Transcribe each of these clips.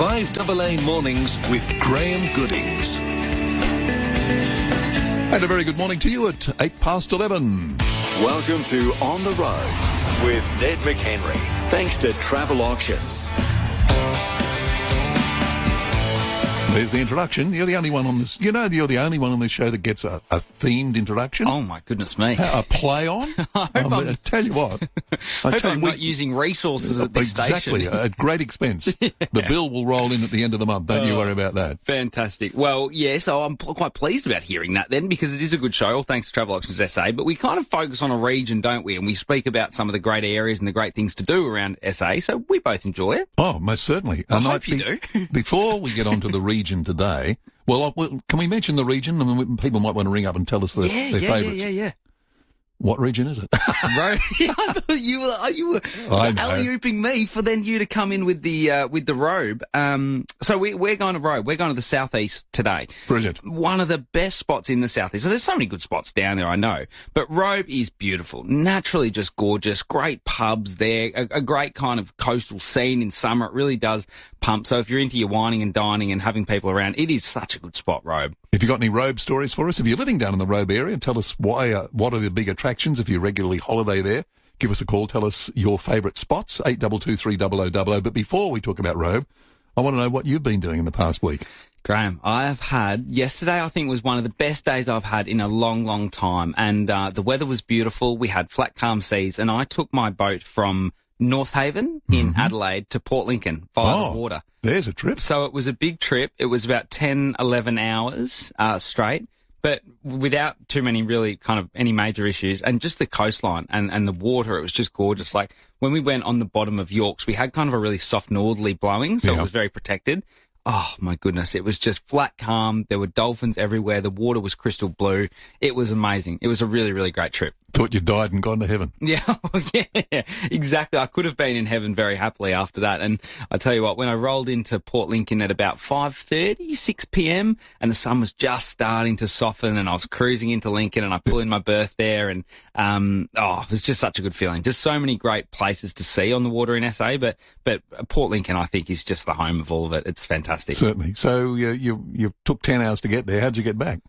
FIVEAA Mornings with Graeme Goodings. And a very good morning to you at 11:08. Welcome to On the Road with Ned Mchenry. Thanks to Travel Auctions. There's the introduction. You're the only one on this. You know, you're the only one on this show that gets a themed introduction. Oh my goodness me! A play on. I tell you what. I'm not using resources at this exactly, station. At great expense. Yeah. The bill will roll in at the end of the month. Don't you worry about that. Fantastic. Well, yeah, so I'm quite pleased about hearing that then, because it is a good show, all thanks to Travel Auctions SA. But we kind of focus on a region, don't we? And we speak about some of the great areas and the great things to do around SA. So we both enjoy it. Oh, most certainly. I hope you do. Before we get on to the region today, well, can we mention the region? I mean, people might want to ring up and tell us their favourites. Yeah. What region is it? Robe. I thought you were alley-ooping me for then you to come in with the Robe. So we're going to Robe. We're going to the southeast today. Brilliant. One of the best spots in the southeast. So there's so many good spots down there, I know. But Robe is beautiful. Naturally just gorgeous. Great pubs there. A great kind of coastal scene in summer. It really does pump. So if you're into your wining and dining and having people around, it is such a good spot, Robe. If you've got any Robe stories for us, if you're living down in the Robe area, tell us what are the big attractions. If you regularly holiday there, give us a call. Tell us your favourite spots, 82230000. But before we talk about Robe, I want to know what you've been doing in the past week. Graeme, I have had, yesterday I think was one of the best days I've had in a long, long time. And the weather was beautiful. We had flat, calm seas. And I took my boat from North Haven in Adelaide to Port Lincoln via the water. There's a trip. So it was a big trip. It was about 10, 11 hours straight, but without too many really kind of any major issues. And just the coastline and the water, it was just gorgeous. Like when we went on the bottom of Yorks, we had kind of a really soft northerly blowing, so it was very protected. Oh, my goodness. It was just flat calm. There were dolphins everywhere. The water was crystal blue. It was amazing. It was a really, really great trip. Thought you died and gone to heaven. Yeah, exactly. I could have been in heaven very happily after that. And I tell you what, when I rolled into Port Lincoln at about 5:30, 6 p.m, and the sun was just starting to soften, and I was cruising into Lincoln, and I pulled in my berth there, and it was just such a good feeling. Just so many great places to see on the water in SA, but Port Lincoln, I think, is just the home of all of it. It's fantastic. Certainly. So you took 10 hours to get there. How'd you get back?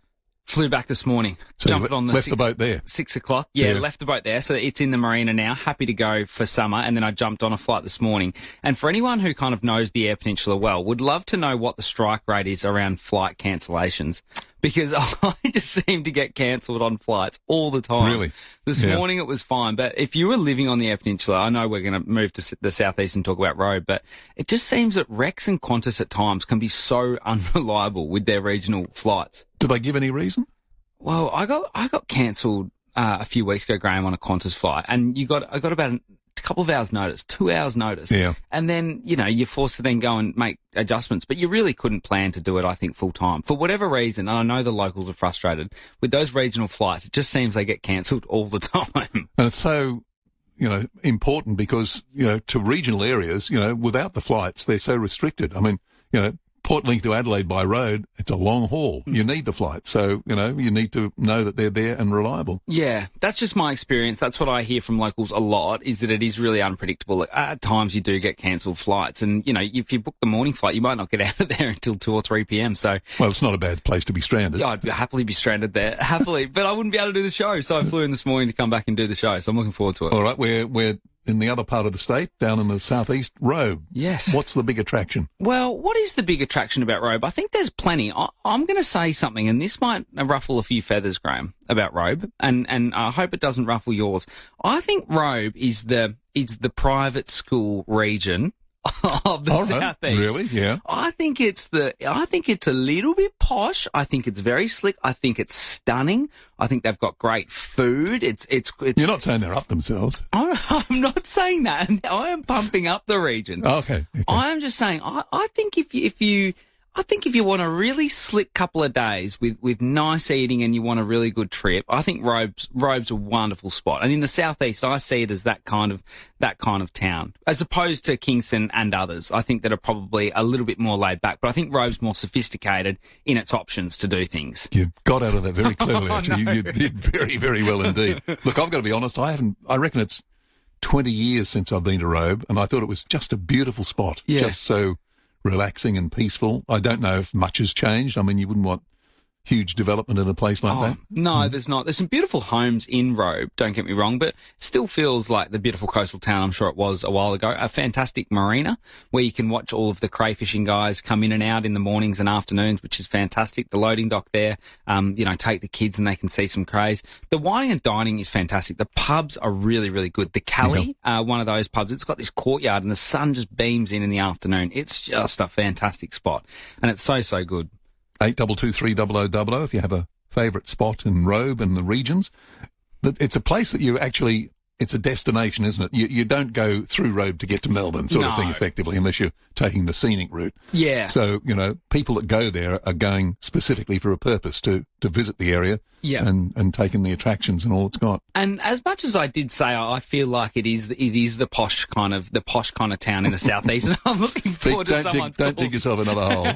Flew back this morning. So jumped on the left the boat there. 6 o'clock. Yeah, left the boat there. So it's in the marina now. Happy to go for summer. And then I jumped on a flight this morning. And for anyone who kind of knows the Eyre Peninsula well, would love to know what the strike rate is around flight cancellations. Because I just seem to get cancelled on flights all the time. Really? This morning it was fine. But if you were living on the Eyre Peninsula, I know we're going to move to the southeast and talk about Robe, but it just seems that Rex and Qantas at times can be so unreliable with their regional flights. Did they give any reason? Well, I got cancelled a few weeks ago, Graeme, on a Qantas flight, and I got about a couple of hours notice, 2 hours notice. Yeah. And then, you're forced to then go and make adjustments, but you really couldn't plan to do it, I think, full time. For whatever reason, and I know the locals are frustrated, with those regional flights, it just seems they get cancelled all the time. And it's so, important because, to regional areas, without the flights, they're so restricted. I mean, Port Lincoln to Adelaide by road, it's a long haul. You need the flight. So, you need to know that they're there and reliable. Yeah, that's just my experience. That's what I hear from locals a lot, is that it is really unpredictable. At times you do get cancelled flights. And, if you book the morning flight, you might not get out of there until 2 or 3 p.m. So, well, it's not a bad place to be stranded. Yeah, I'd happily be stranded there. Happily. But I wouldn't be able to do the show. So I flew in this morning to come back and do the show. So I'm looking forward to it. All right. We're in the other part of the state, down in the southeast, Robe. Yes. What's the big attraction? Well, what is the big attraction about Robe? I think there's plenty. I'm going to say something, and this might ruffle a few feathers, Graeme, about Robe, and I hope it doesn't ruffle yours. I think Robe is the private school region of the southeast. Really? Yeah. I think it's a little bit posh. I think it's very slick. I think it's stunning. I think they've got great food. It's You're not saying they're up themselves. I'm not saying that. I am pumping up the region. Okay. I am just saying, I think if you want a really slick couple of days with nice eating and you want a really good trip, I think Robe's a wonderful spot. And in the southeast, I see it as that kind of town, as opposed to Kingston and others. I think that are probably a little bit more laid back, but I think Robe's more sophisticated in its options to do things. You got out of that very cleverly, actually. You did very, very well indeed. Look, I've got to be honest. I reckon it's 20 years since I've been to Robe, and I thought it was just a beautiful spot. Yeah. Just so relaxing and peaceful. I don't know if much has changed. I mean, you wouldn't want huge development in a place like that. No, there's not. There's some beautiful homes in Robe, don't get me wrong, but it still feels like the beautiful coastal town I'm sure it was a while ago. A fantastic marina where you can watch all of the crayfishing guys come in and out in the mornings and afternoons, which is fantastic. The loading dock there, take the kids and they can see some crays. The whining and dining is fantastic. The pubs are really, really good. The Cali, one of those pubs, it's got this courtyard and the sun just beams in the afternoon. It's just a fantastic spot and it's so good. 82230000 if you have a favourite spot in Robe and the regions. It's a place that you actually, it's a destination, isn't it? You don't go through Robe to get to Melbourne sort of thing effectively unless you're taking the scenic route. Yeah. So, people that go there are going specifically for a purpose to visit the area and take in the attractions and all it's got. And as much as I did say I feel like it is the posh kind of town in the southeast and I'm looking forward to someone's Don't dig yourself another hole.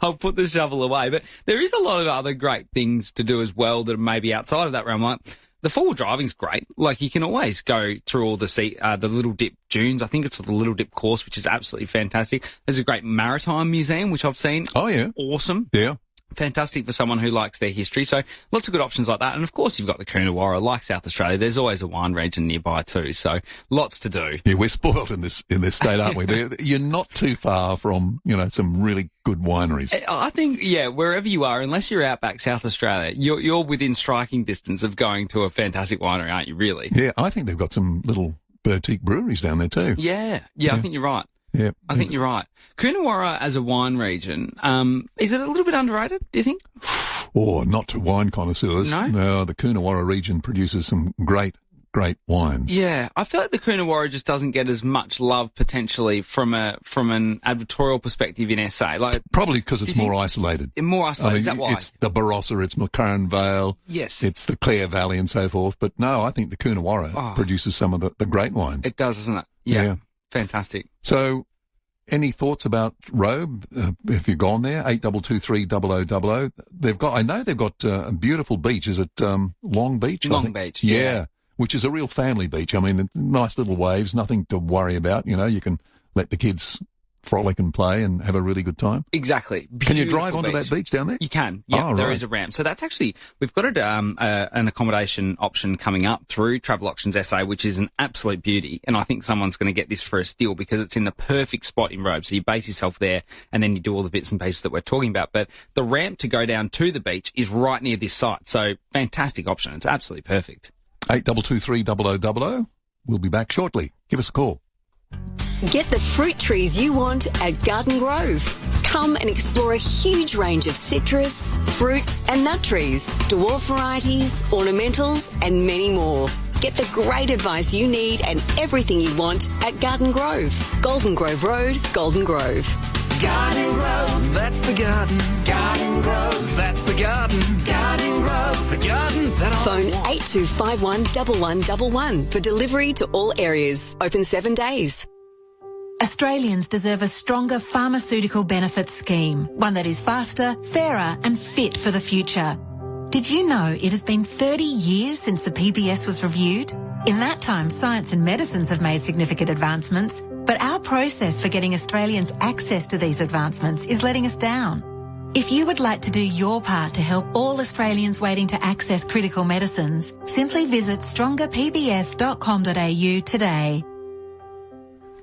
I'll put the shovel away. But there is a lot of other great things to do as well that are maybe outside of that realm. Like the four-wheel driving's great. Like you can always go through all the Little Dip dunes. I think it's the Little Dip course, which is absolutely fantastic. There's a great maritime museum, which I've seen. Oh, yeah. Awesome. Yeah. Fantastic for someone who likes their history. So lots of good options like that. And of course, you've got the Coonawarra, like South Australia. There's always a wine region nearby too. So lots to do. Yeah, we're spoiled in this state, aren't we? You're not too far from, some really good wineries. I think, wherever you are, unless you're outback South Australia, you're within striking distance of going to a fantastic winery, aren't you, really? Yeah, I think they've got some little boutique breweries down there too. Yeah, I think you're right. Yeah, I think you're right. Coonawarra as a wine region, is it a little bit underrated, do you think? Oh, not to wine connoisseurs. No, the Coonawarra region produces some great wines. Yeah, I feel like the Coonawarra just doesn't get as much love potentially from an advertorial perspective in SA. Like probably because it's more isolated. More isolated, is that why? It's the Barossa, it's McLaren Vale. Yes. It's the Clare Valley and so forth. But no, I think the Coonawarra produces some of the great wines. It does, doesn't it? Yeah. Fantastic. So, any thoughts about Robe? If you've gone there, 82230000. I know they've got a beautiful beach. Is it Long Beach? Long Beach. Yeah, which is a real family beach. I mean, nice little waves, nothing to worry about. You can let the kids frolic and play and have a really good time. Exactly. Beautiful. Can you drive onto that beach down there? You can. Yeah, there is a ramp. So that's actually, we've got an accommodation option coming up through Travel Auctions SA, which is an absolute beauty. And I think someone's going to get this for a steal because it's in the perfect spot in Robe. So you base yourself there and then you do all the bits and pieces that we're talking about. But the ramp to go down to the beach is right near this site. So fantastic option. It's absolutely perfect. 82230000. We'll be back shortly. Give us a call. Get the fruit trees you want at Garden Grove. Come and explore a huge range of citrus, fruit and nut trees, dwarf varieties, ornamentals and many more. Get the great advice you need and everything you want at Garden Grove. Golden Grove Road, Golden Grove. Garden Grove, that's the garden. Garden Grove, that's the garden. Garden Grove, the garden that I Phone 8251 1111 for delivery to all areas. Open 7 days. Australians deserve a stronger pharmaceutical benefits scheme, one that is faster, fairer and fit for the future. Did you know it has been 30 years since the PBS was reviewed? In that time, science and medicines have made significant advancements, but our process for getting Australians access to these advancements is letting us down. If you would like to do your part to help all Australians waiting to access critical medicines, simply visit strongerpbs.com.au today.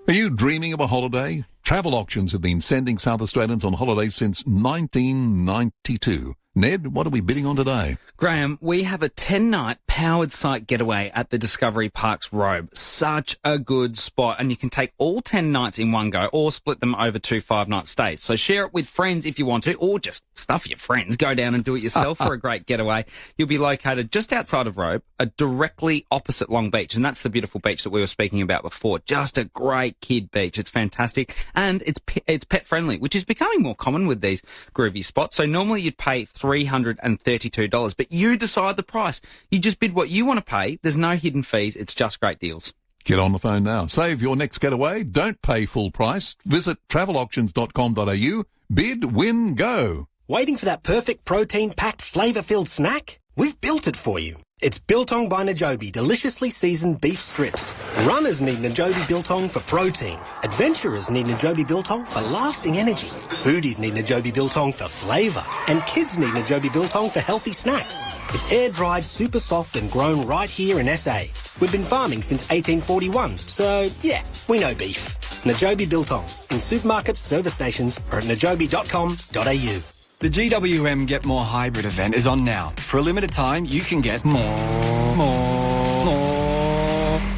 Are you dreaming of a holiday? Travel Auctions have been sending South Australians on holidays since 1992. Ned, what are we bidding on today? Graeme, we have a 10-night powered site getaway at the Discovery Parks Robe. Such a good spot. And you can take all 10 nights in one go or split them over 2 5-night stays. So share it with friends if you want to, or just stuff your friends. Go down and do it yourself for a great getaway. You'll be located just outside of Robe, directly opposite Long Beach. And that's the beautiful beach that we were speaking about before. Just a great kid beach. It's fantastic. And it's pet friendly, which is becoming more common with these groovy spots. So normally you'd pay $332, but you decide the price. You just bid what you want to pay. There's no hidden fees. It's just great deals. Get on the phone now. Save your next getaway. Don't pay full price. Visit travelauctions.com.au. Bid, win, go. Waiting for that perfect protein-packed, flavour-filled snack? We've built it for you. It's Biltong by Najobi, deliciously seasoned beef strips. Runners need Najobi Biltong for protein. Adventurers need Najobi Biltong for lasting energy. Foodies need Najobi Biltong for flavour. And kids need Najobi Biltong for healthy snacks. It's air-dried, super soft and grown right here in SA. We've been farming since 1841, so yeah, we know beef. Najobi Biltong, in supermarkets, service stations or at najobi.com.au. The GWM Get More Hybrid event is on now. For a limited time, you can get more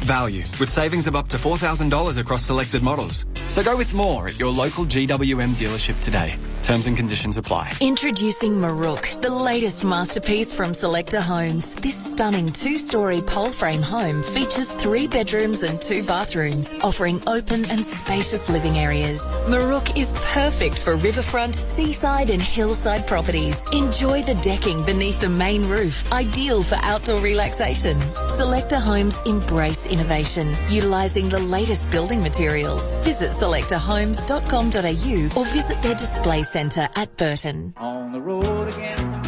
value with savings of up to $4,000 across selected models. So go with more at your local GWM dealership today. Terms and conditions apply. Introducing Marook, the latest masterpiece from Selector Homes. This stunning two-storey pole frame home features 3 bedrooms and 2 bathrooms, offering open and spacious living areas. Marook is perfect for riverfront, seaside and hillside properties. Enjoy the decking beneath the main roof, ideal for outdoor relaxation. Selector Homes embrace innovation, utilising the latest building materials. Visit selectorhomes.com.au or visit their display centre at Burton. On the road again.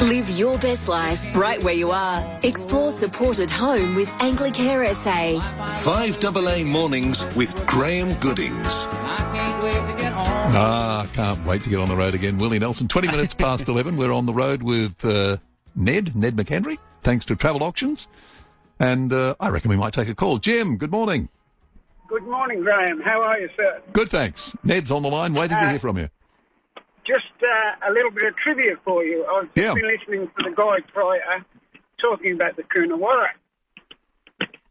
Live your best life right where you are. Explore supported home with Anglicare SA. 5AA Mornings with Graeme Goodings. I can't wait to get home. I can't wait to get on the road again. Willie Nelson, 20 minutes past 11. We're on the road with Ned Mchenry, thanks to Travel Auctions. And I reckon we might take a call. Jim, good morning. Good morning, Graeme. How are you, sir? Good, thanks. Ned's on the line, waiting to hear from you. Just a little bit of trivia for you. I've just been listening to the guy prior talking about the Coonawarra,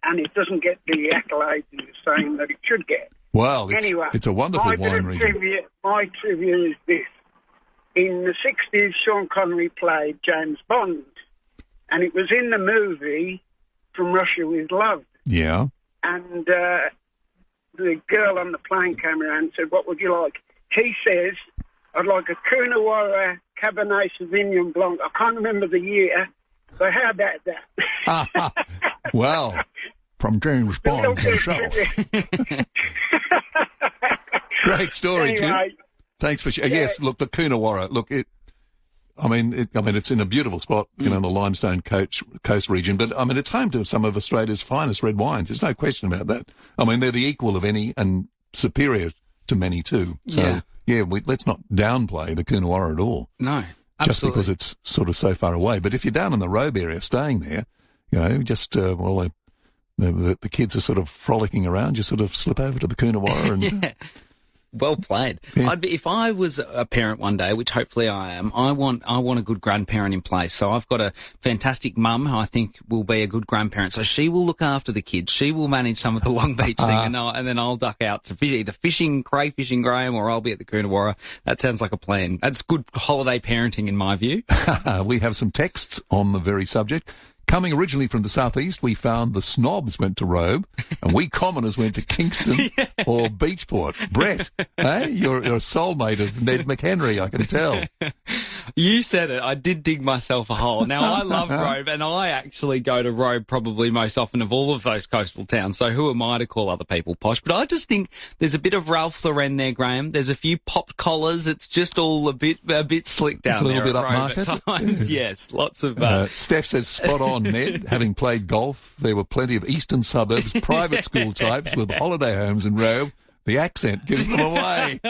and it doesn't get the accolades he was saying that it should get. Well, anyway, it's a wonderful wine region. My trivia is this. In the 60s, Sean Connery played James Bond, and it was in the movie From Russia With Love. Yeah. And the girl on the plane came around and said, what would you like? He says, I'd like a Coonawarra Cabernet Sauvignon Blanc. I can't remember the year, but how about that? Well, from James Bond himself. Great story, anyway, Jim. Thanks for sharing. Yes, look, the Coonawarra. Look, it's in a beautiful spot, you know, in the Limestone Coast region. But I mean, it's home to some of Australia's finest red wines. There's no question about that. I mean, they're the equal of any and superior to many too. So let's not downplay the Coonawarra at all. No, absolutely. Just because it's sort of so far away. But if you're down in the Robe area, staying there, you know, just the kids are sort of frolicking around. You sort of slip over to the Coonawarra and. Well played. Yeah. If I was a parent one day, which hopefully I am, I want a good grandparent in place. So I've got a fantastic mum who I think will be a good grandparent. So she will look after the kids. She will manage some of the Long Beach thing, and then I'll duck out to fish, either crayfishing, Graeme, or I'll be at the Coonawarra. That sounds like a plan. That's good holiday parenting in my view. We have some texts on the very subject. Coming originally from the southeast, we found the snobs went to Robe, and we commoners went to Kingston or Beachport. Brett, hey, you're a soulmate of Ned Mchenry, I can tell. You said it. I did dig myself a hole. Now, I love Robe, and I actually go to Robe probably most often of all of those coastal towns, so who am I to call other people posh? But I just think there's a bit of Ralph Lauren there, Graeme. There's a few popped collars. It's just all a bit slick down there. A little bit upmarket at times. Yes, lots of... Steph says, spot on, Ned. Having played golf, there were plenty of eastern suburbs, private school types with holiday homes in Robe. The accent gives them away.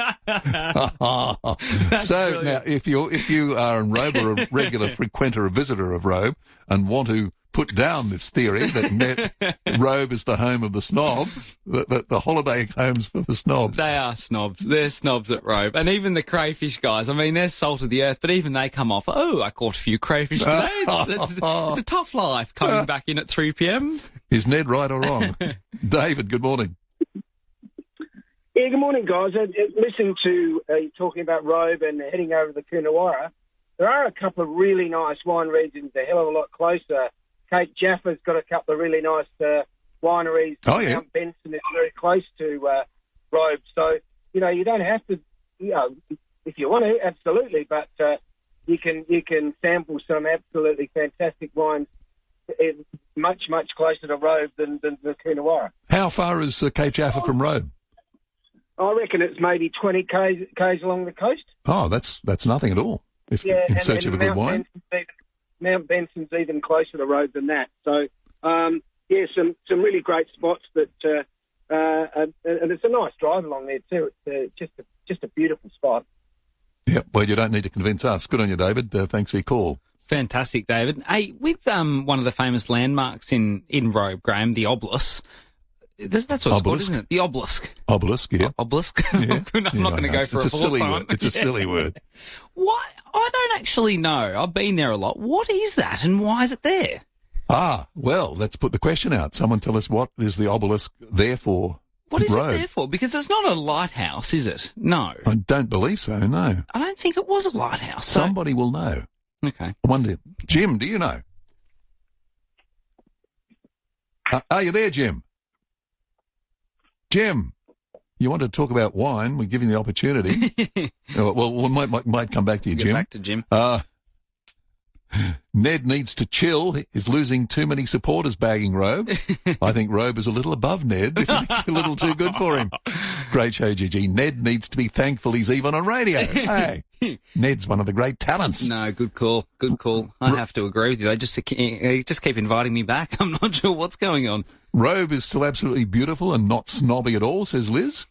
So now, if you are in Robe or a regular frequenter or visitor of Robe and want to put down this theory that Robe is the home of the snob, the holiday homes for the snob. They are snobs. They're snobs at Robe. And even the crayfish guys, I mean, they're salt of the earth, but even they come off, I caught a few crayfish today. It's a tough life coming back in at 3 p.m. Is Ned right or wrong? David, good morning. Yeah, good morning, guys. Listening to talking about Robe and heading over to the Coonawarra, there are a couple of really nice wine regions a hell of a lot closer. Cape Jaffa's got a couple of really nice wineries. Oh, yeah. Mount Benson is very close to Robe. So, you know, you don't have to, you know, if you want to, absolutely, but you can sample some absolutely fantastic wines much, much closer to Robe than the Coonawarra. How far is Cape Jaffa from Robe? I reckon it's maybe 20 k's along the coast. Oh, that's nothing at all. In search of a good wine. Mount Benson's even closer to Robe than that. So, some really great spots that, and it's a nice drive along there too. It's just a beautiful spot. Yep. Well, you don't need to convince us. Good on you, David. Thanks for your call. Fantastic, David. Hey, with one of the famous landmarks in Robe, Graeme, the obelisk. That's what it's called, isn't it? The obelisk. Obelisk, yeah. Obelisk? Yeah. I'm not going to go for a full time. It's a silly word. What? I don't actually know. I've been there a lot. What is that and why is it there? Ah, well, let's put the question out. Someone tell us, what is the obelisk there for? What is it there for? Because it's not a lighthouse, is it? No. I don't believe so, no. I don't think it was a lighthouse. Somebody will know. Okay. I wonder. Jim, do you know? Are you there, Jim? Jim, you want to talk about wine? We're giving the opportunity. Well, we might come back to you, Jim. Get back to Jim. Ned needs to chill. He's losing too many supporters bagging Robe. I think Robe is a little above Ned. It's a little too good for him. Great show, Gigi. Ned needs to be thankful he's even on radio. Hey, Ned's one of the great talents. No, good call. Good call. I have to agree with you. They just keep inviting me back. I'm not sure what's going on. Robe is still absolutely beautiful and not snobby at all, says Liz.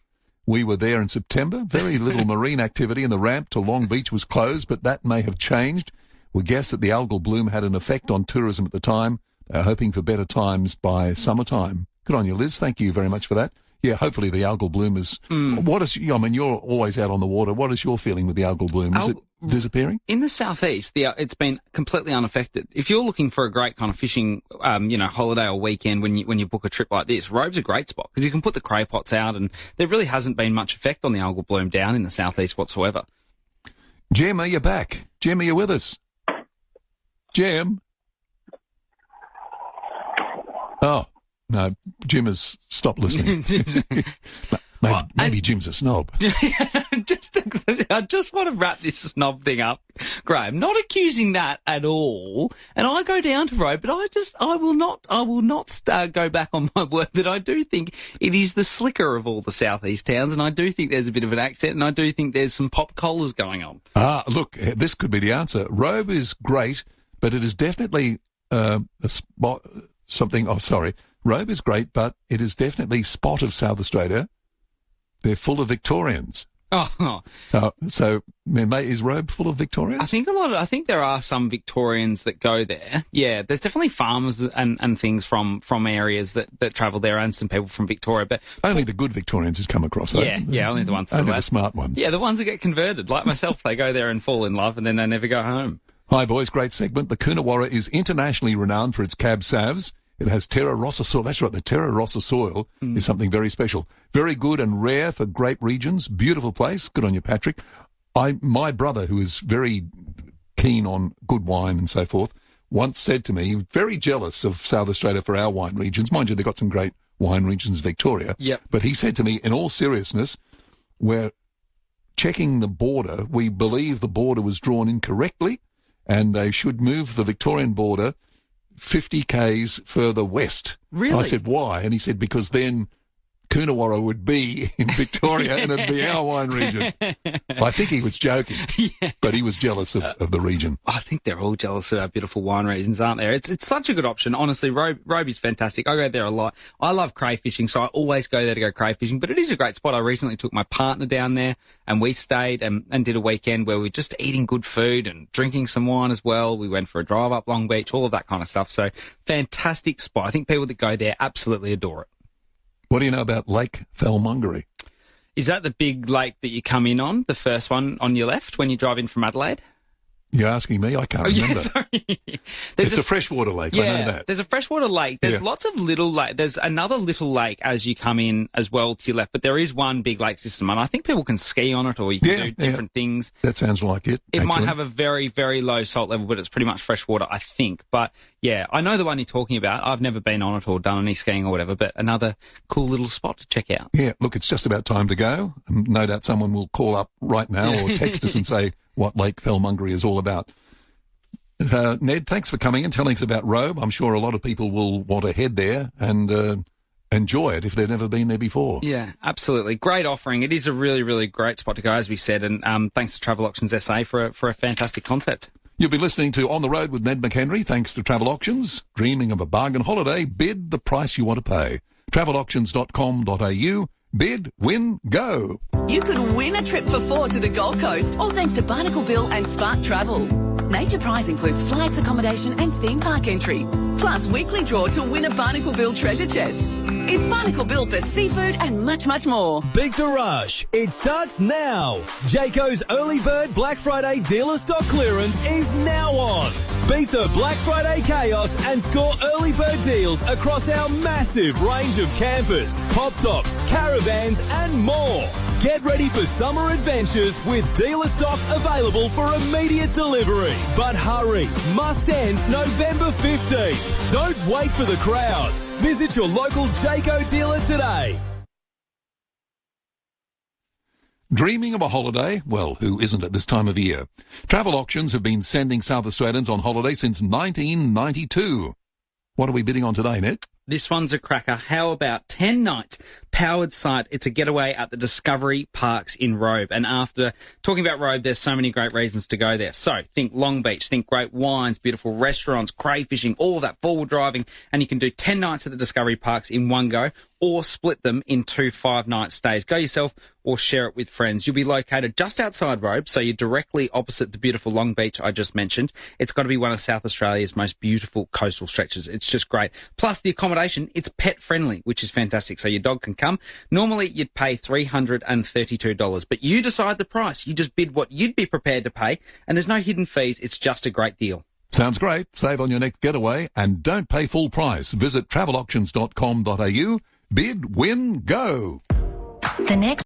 We were there in September. Very little marine activity, and the ramp to Long Beach was closed, but that may have changed. We guess that the algal bloom had an effect on tourism at the time. They're hoping for better times by summertime. Good on you, Liz. Thank you very much for that. Yeah, hopefully the algal bloom is... What is? I mean, you're always out on the water. What is your feeling with the algal bloom? Is it disappearing? In the southeast, it's been completely unaffected. If you're looking for a great kind of fishing, holiday or weekend when you book a trip like this, Robe's a great spot because you can put the cray pots out, and there really hasn't been much effect on the algal bloom down in the southeast whatsoever. Jim, are you back? Jim, are you with us? Jim? Oh, no, Jim has stopped listening. Maybe Jim's a snob. I just want to wrap this snob thing up, Graeme. Not accusing that at all. And I go down to Robe, but I will not go back on my word that I do think it is the slicker of all the southeast towns, and I do think there's a bit of an accent, and I do think there's some pop collars going on. Look, this could be the answer. Robe is great, but it is definitely a spot. Robe is great, but it is definitely spot of South Australia. They're full of Victorians. So is Robe full of Victorians? I think there are some Victorians that go there. Yeah, there's definitely farmers and things from areas that travel there, and some people from Victoria. But only the good Victorians who've come across that. Yeah, only the ones. Only the smart ones. Yeah, the ones that get converted, like myself. They go there and fall in love, and then they never go home. Hi, boys. Great segment. The Coonawarra is internationally renowned for its cab salves. It has Terra Rossa soil. That's right. The Terra Rossa soil is something very special. Very good and rare for grape regions. Beautiful place. Good on you, Patrick. My brother, who is very keen on good wine and so forth, once said to me, very jealous of South Australia for our wine regions. Mind you, they've got some great wine regions, Victoria. Yep. But he said to me, in all seriousness, we're checking the border. We believe the border was drawn incorrectly, and they should move the Victorian border 50 k's further west. Really? I said, why? And he said, because then Coonawarra would be in Victoria and it'd be our wine region. I think he was joking, but he was jealous of the region. I think they're all jealous of our beautiful wine regions, aren't they? It's such a good option. Honestly, Robe is fantastic. I go there a lot. I love crayfishing, so I always go there to go crayfishing, but it is a great spot. I recently took my partner down there, and we stayed and did a weekend where we were just eating good food and drinking some wine as well. We went for a drive up Long Beach, all of that kind of stuff. So fantastic spot. I think people that go there absolutely adore it. What do you know about Lake Felmungery? Is that the big lake that you come in on, the first one on your left when you drive in from Adelaide? You're asking me? I can't remember. Yeah, sorry. It's a freshwater lake, I know that. There's a freshwater lake. There's lots of little lakes. There's another little lake as you come in as well to your left, but there is one big lake system, and I think people can ski on it or you can do different things. That sounds like it. It might have a very, very low salt level, but it's pretty much freshwater, I think. But, yeah, I know the one you're talking about. I've never been on it or done any skiing or whatever, but another cool little spot to check out. Yeah, look, it's just about time to go. No doubt someone will call up right now or text us and say what Lake Felmungery is all about. Ned, thanks for coming and telling us about Robe. I'm sure a lot of people will want to head there and enjoy it if they've never been there before. Yeah, absolutely. Great offering. It is a really, really great spot to go, as we said, and thanks to Travel Auctions SA for a fantastic concept. You'll be listening to On the Road with Ned Mchenry, thanks to Travel Auctions. Dreaming of a bargain holiday? Bid the price you want to pay. Travelauctions.com.au. Bid, win, go. You could win a trip for 4 to the Gold Coast, all thanks to Barnacle Bill and Spark Travel. Major prize includes flights, accommodation and theme park entry. Plus weekly draw to win a Barnacle Bill treasure chest. It's Barnacle Bill for seafood and much, much more. Beat the rush. It starts now. Jayco's Early Bird Black Friday dealer stock clearance is now on. Beat the Black Friday chaos and score early bird deals across our massive range of campers, pop tops, caravans and more. Get ready for summer adventures with dealer stock available for immediate delivery. But hurry, must end November 15th. Don't wait for the crowds. Visit your local Jayco dealer today. Dreaming of a holiday? Well, who isn't at this time of year? Travel Auctions have been sending South Australians on holiday since 1992. What are we bidding on today, Ned? This one's a cracker. How about 10 nights, powered site? It's a getaway at the Discovery Parks in Robe. And after talking about Robe, there's so many great reasons to go there. So think Long Beach, think great wines, beautiful restaurants, crayfishing, all of that, forward driving. And you can do 10 nights at the Discovery Parks in one go, or split them in 2 5-night stays. Go yourself or share it with friends. You'll be located just outside Robe, so you're directly opposite the beautiful Long Beach I just mentioned. It's got to be one of South Australia's most beautiful coastal stretches. It's just great. Plus the accommodation, it's pet friendly, which is fantastic. So your dog can come. Normally you'd pay $332, but you decide the price. You just bid what you'd be prepared to pay, and there's no hidden fees. It's just a great deal. Sounds great. Save on your next getaway and don't pay full price. Visit travelauctions.com.au. Bid, win, go. The next